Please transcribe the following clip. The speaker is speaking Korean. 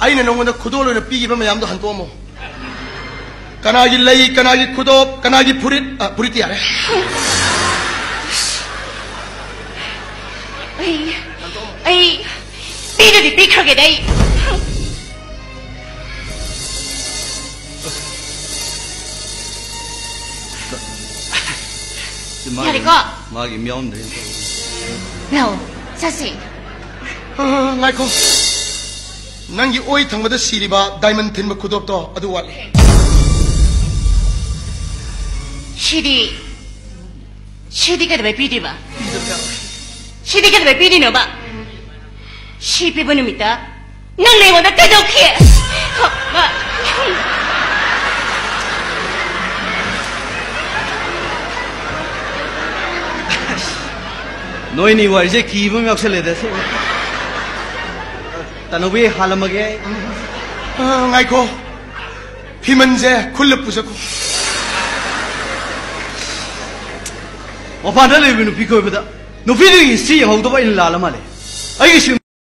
아이는 너무나 구도로는 삐기면 마음도 한 또모 까나기 레이 까나기 구도 까나기 부리띠 아래 에이 삐르디 삐크게 돼 야리고 마기 명대 너 사실 ngaiko nangi oi thangmada siriba diamond thinba khudop to adu wali 시디가 왜 삐리봐 시디가 왜 삐리너 봐 시비분을 믿다 난 내보다 대독해 너희니 와 이제 기분 역설래 돼서 따노비 할아먹게 ngaiko 피먼제 굴럽 부서고 오빠들 레비는 비코보다 노피들이 씨 하고도 봐 일라 말해 아이게